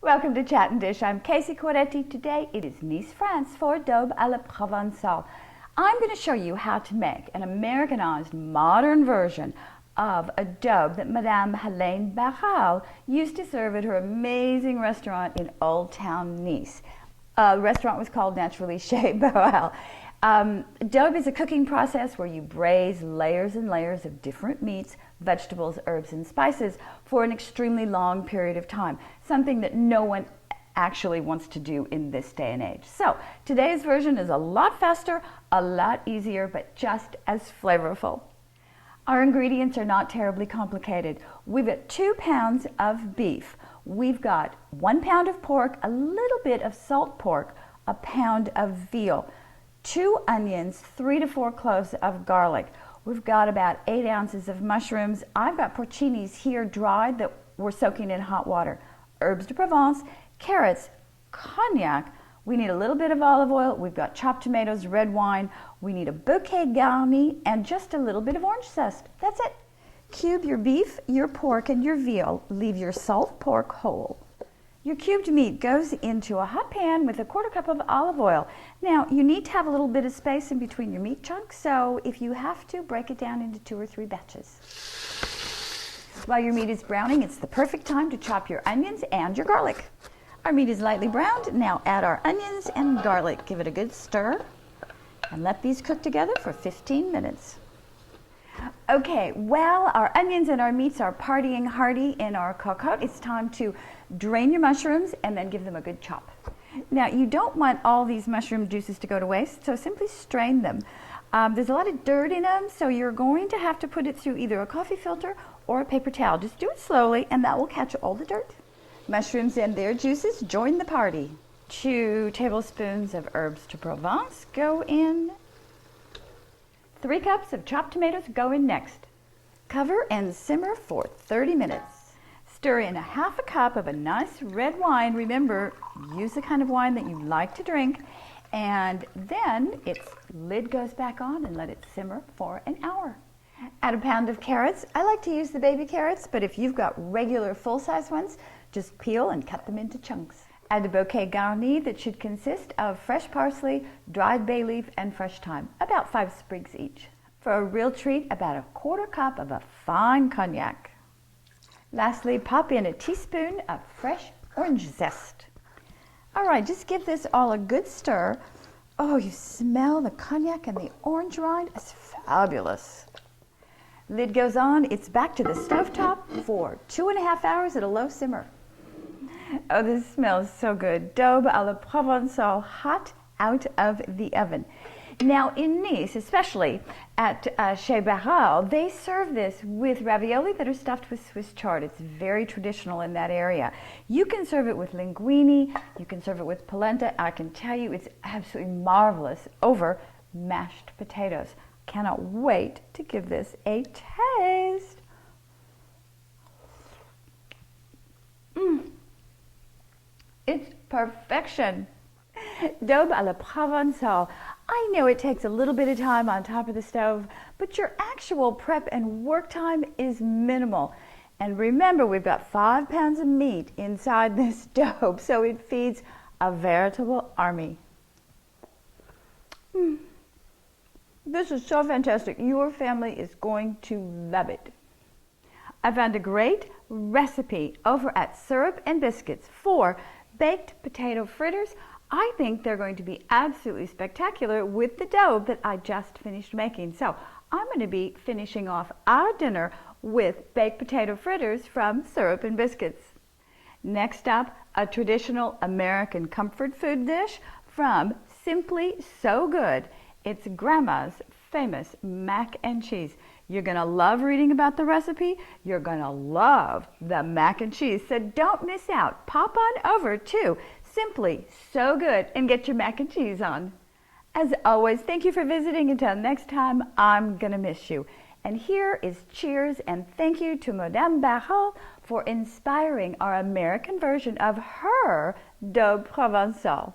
Welcome to Chat and Dish. I'm Casey Quaretti. Today it is Nice, France for Daube à la Provencal. I'm going to show you how to make an Americanized modern version of a daube that Madame Helene Barale used to serve at her amazing restaurant in Old Town Nice. The restaurant was called naturally Chez Barale. Daube is a cooking process where you braise layers and layers of different meats, vegetables, herbs, and spices for an extremely long period of time, something that no one actually wants to do in this day and age. So today's version is a lot faster, a lot easier, but just as flavorful. Our ingredients are not terribly complicated. We've got 2 pounds of beef. We've got 1 pound of pork, a little bit of salt pork, a pound of veal, 2 onions, 3 to 4 cloves of garlic. We've got about 8 ounces of mushrooms. I've got porcinis here dried that we're soaking in hot water. Herbs de Provence, carrots, cognac. We need a little bit of olive oil. We've got chopped tomatoes, red wine. We need a bouquet garni and just a little bit of orange zest. That's it. Cube your beef, your pork, and your veal. Leave your salt pork whole. Your cubed meat goes into a hot pan with a 1/4 cup of olive oil. Now, you need to have a little bit of space in between your meat chunks, so if you have to, break it down into 2 or 3 batches. While your meat is browning, it's the perfect time to chop your onions and your garlic. Our meat is lightly browned. Now add our onions and garlic. Give it a good stir and let these cook together for 15 minutes. Okay, while our onions and our meats are partying hardy in our cocotte, it's time to drain your mushrooms and then give them a good chop. Now, you don't want all these mushroom juices to go to waste, so simply strain them. There's a lot of dirt in them, so you're going to have to put it through either a coffee filter or a paper towel. Just do it slowly, and that will catch all the dirt. Mushrooms and their juices join the party. 2 tablespoons of herbs de Provence go in. 3 cups of chopped tomatoes go in next. Cover and simmer for 30 minutes. Stir in a 1/2 cup of a nice red wine. Remember, use the kind of wine that you like to drink. And then its lid goes back on and let it simmer for an hour. Add a pound of carrots. I like to use the baby carrots, but if you've got regular full-size ones, just peel and cut them into chunks. Add a bouquet garni that should consist of fresh parsley, dried bay leaf, and fresh thyme, about 5 sprigs each. For a real treat, about a 1/4 cup of a fine cognac. Lastly, pop in a teaspoon of fresh orange zest. All right, just give this all a good stir. Oh, you smell the cognac and the orange rind? It's fabulous. Lid goes on. It's back to the stovetop for 2.5 hours at a low simmer. Oh, this smells so good. Daube à la Provencal, hot out of the oven. Now in Nice, especially at Chez Barale, they serve this with ravioli that are stuffed with Swiss chard. It's very traditional in that area. You can serve it with linguine, you can serve it with polenta. I can tell you it's absolutely marvelous over mashed potatoes. Cannot wait to give this a taste. It's perfection. Daube à la Provencal. I know it takes a little bit of time on top of the stove, but your actual prep and work time is minimal. And remember, we've got 5 pounds of meat inside this daube, so it feeds a veritable army. This is so fantastic. Your family is going to love it. I found a great recipe over at Syrup and Biscuits for baked potato fritters. I think they're going to be absolutely spectacular with the daube that I just finished making. So I'm going to be finishing off our dinner with baked potato fritters from Syrup and Biscuits. Next up, a traditional American comfort food dish from Simply So Good. It's Grandma's famous mac and cheese. You're going to love reading about the recipe. You're going to love the mac and cheese. So don't miss out. Pop on over to Simply So Good and get your mac and cheese on. As always, thank you for visiting. Until next time, I'm going to miss you. And here is cheers and thank you to Modern Daube for inspiring our American version of her Daube Provencal.